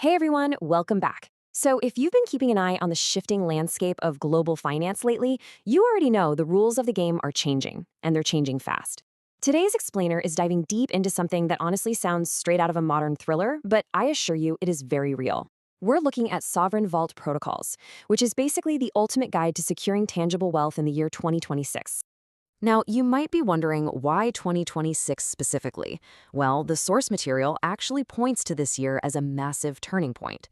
Hey everyone, welcome back. So, if you've been keeping an eye on the shifting landscape of global finance lately, you already know the rules of the game are changing, and they're changing fast. Today's explainer is diving deep into something that honestly sounds straight out of a modern thriller, but I assure you it is very real. We're looking at sovereign vault protocols, which is basically the ultimate guide to securing tangible wealth in the year 2026. Now, you might be wondering why 2026 specifically. Well, the source material actually points to this year as a massive turning point.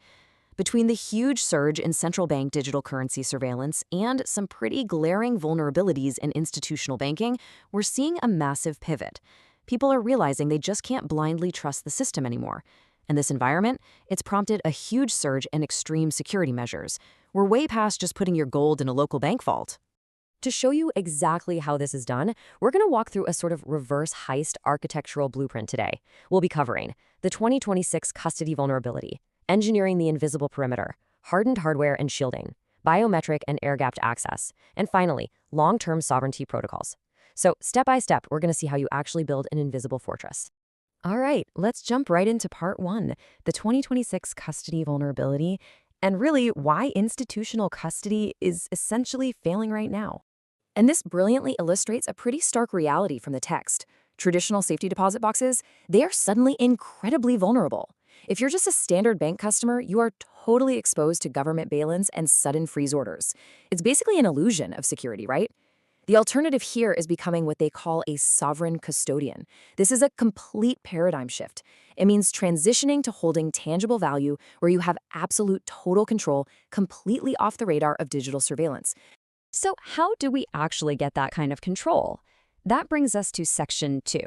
Between the huge surge in central bank digital currency surveillance and some pretty glaring vulnerabilities in institutional banking, we're seeing a massive pivot. People are realizing they just can't blindly trust the system anymore. In this environment, it's prompted a huge surge in extreme security measures. We're way past just putting your gold in a local bank vault. To show you exactly how this is done, we're going to walk through a sort of reverse heist architectural blueprint today. We'll be covering the 2026 custody vulnerability, engineering the invisible perimeter, hardened hardware and shielding, biometric and air-gapped access, and finally, long-term sovereignty protocols. So step by step, we're going to see how you actually build an invisible fortress. All right, let's jump right into part one, the 2026 custody vulnerability, and really why institutional custody is essentially failing right now. And this brilliantly illustrates a pretty stark reality from the text. Traditional safety deposit boxes, they are suddenly incredibly vulnerable. If you're just a standard bank customer, you are totally exposed to government bail-ins and sudden freeze orders. It's basically an illusion of security, right? The alternative here is becoming what they call a sovereign custodian. This is a complete paradigm shift. It means transitioning to holding tangible value where you have absolute total control, completely off the radar of digital surveillance. So how do we actually get that kind of control? That brings us to Section 2,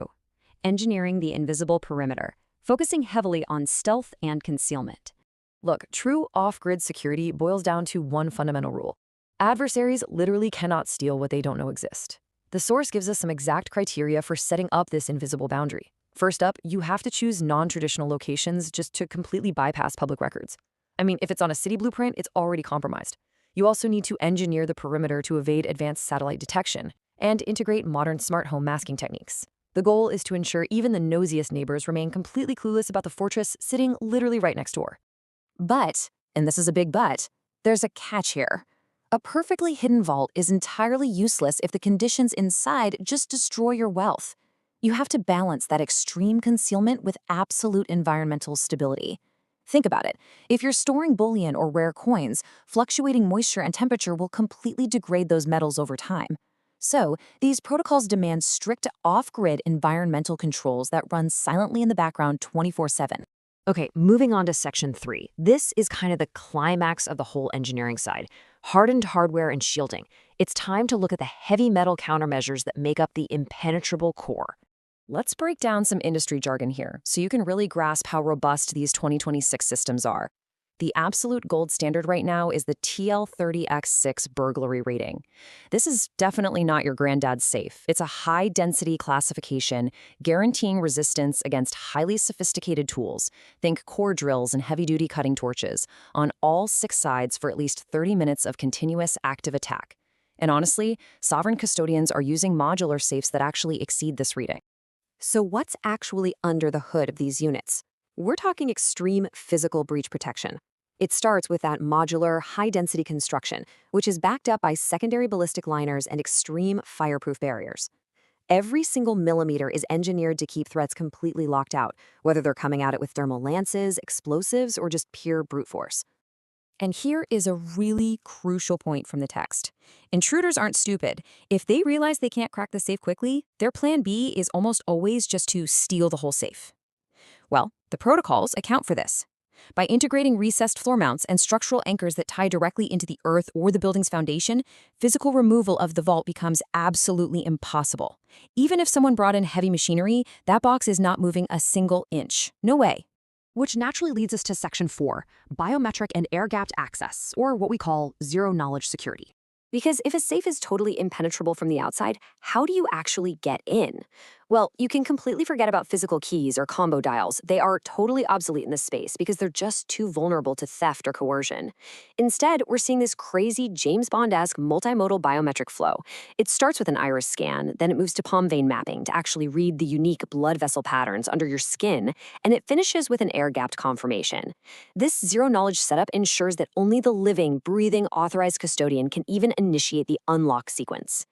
engineering the invisible perimeter, focusing heavily on stealth and concealment. Look, true off-grid security boils down to one fundamental rule. Adversaries literally cannot steal what they don't know exists. The source gives us some exact criteria for setting up this invisible boundary. First up, you have to choose non-traditional locations just to completely bypass public records. I mean, if it's on a city blueprint, it's already compromised. You also need to engineer the perimeter to evade advanced satellite detection and integrate modern smart home masking techniques. The goal is to ensure even the nosiest neighbors remain completely clueless about the fortress sitting literally right next door. But, and this is a big but, there's a catch here. A perfectly hidden vault is entirely useless if the conditions inside just destroy your wealth. You have to balance that extreme concealment with absolute environmental stability. Think about it. If you're storing bullion or rare coins, fluctuating moisture and temperature will completely degrade those metals over time. So, these protocols demand strict off-grid environmental controls that run silently in the background 24/7. Okay, moving on to Section 3. This is kind of the climax of the whole engineering side. Hardened hardware and shielding. It's time to look at the heavy metal countermeasures that make up the impenetrable core. Let's break down some industry jargon here so you can really grasp how robust these 2026 systems are. The absolute gold standard right now is the TL30X6 burglary rating. This is definitely not your granddad's safe. It's a high-density classification guaranteeing resistance against highly sophisticated tools, think core drills and heavy-duty cutting torches, on all 6 sides for at least 30 minutes of continuous active attack. And honestly, sovereign custodians are using modular safes that actually exceed this rating. So what's actually under the hood of these units? We're talking extreme physical breach protection. It starts with that modular, high-density construction, which is backed up by secondary ballistic liners and extreme fireproof barriers. Every single millimeter is engineered to keep threats completely locked out, whether they're coming at it with thermal lances, explosives, or just pure brute force. And here is a really crucial point from the text. Intruders aren't stupid. If they realize they can't crack the safe quickly, their plan B is almost always just to steal the whole safe. Well, the protocols account for this. By integrating recessed floor mounts and structural anchors that tie directly into the earth or the building's foundation, physical removal of the vault becomes absolutely impossible. Even if someone brought in heavy machinery, that box is not moving a single inch. No way. Which naturally leads us to Section 4, biometric and air-gapped access, or what we call zero-knowledge security. Because if a safe is totally impenetrable from the outside, how do you actually get in? Well, you can completely forget about physical keys or combo dials. They are totally obsolete in this space because they're just too vulnerable to theft or coercion. Instead, we're seeing this crazy James Bond-esque multimodal biometric flow. It starts with an iris scan, then it moves to palm vein mapping to actually read the unique blood vessel patterns under your skin, and it finishes with an air-gapped confirmation. This zero-knowledge setup ensures that only the living, breathing, authorized custodian can even initiate the unlock sequence.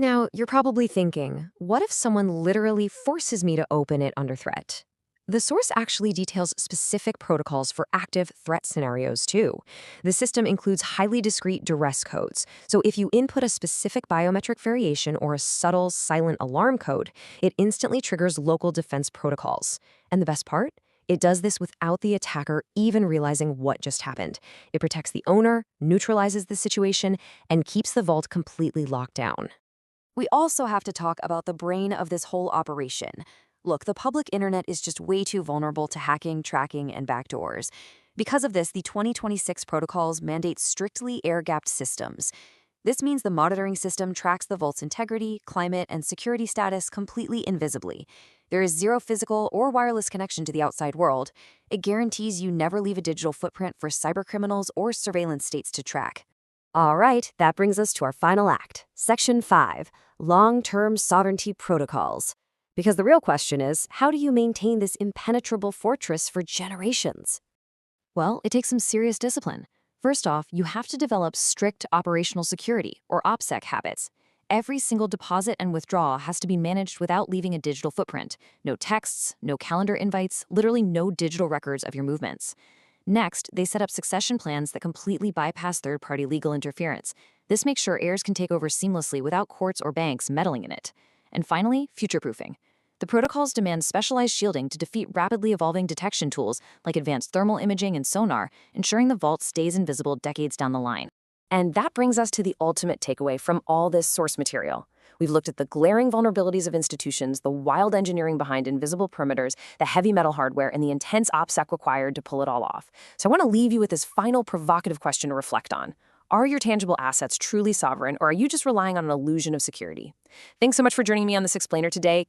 Now, you're probably thinking, what if someone literally forces me to open it under threat? The source actually details specific protocols for active threat scenarios, too. The system includes highly discrete duress codes, so if you input a specific biometric variation or a subtle, silent alarm code, it instantly triggers local defense protocols. And the best part? It does this without the attacker even realizing what just happened. It protects the owner, neutralizes the situation, and keeps the vault completely locked down. We also have to talk about the brain of this whole operation. Look, the public internet is just way too vulnerable to hacking, tracking, and backdoors. Because of this, the 2026 protocols mandate strictly air-gapped systems. This means the monitoring system tracks the vault's integrity, climate, and security status completely invisibly. There is zero physical or wireless connection to the outside world. It guarantees you never leave a digital footprint for cybercriminals or surveillance states to track. All right, that brings us to our final act, Section 5, Long-Term Sovereignty Protocols. Because the real question is, how do you maintain this impenetrable fortress for generations? Well, it takes some serious discipline. First off, you have to develop strict operational security, or OPSEC habits. Every single deposit and withdrawal has to be managed without leaving a digital footprint. No texts, no calendar invites, literally no digital records of your movements. Next, they set up succession plans that completely bypass third-party legal interference. This makes sure heirs can take over seamlessly without courts or banks meddling in it. And finally, future-proofing. The protocols demand specialized shielding to defeat rapidly evolving detection tools like advanced thermal imaging and sonar, ensuring the vault stays invisible decades down the line. And that brings us to the ultimate takeaway from all this source material. We've looked at the glaring vulnerabilities of institutions, the wild engineering behind invisible perimeters, the heavy metal hardware, and the intense OPSEC required to pull it all off. So I want to leave you with this final provocative question to reflect on. Are your tangible assets truly sovereign, or are you just relying on an illusion of security? Thanks so much for joining me on this explainer today.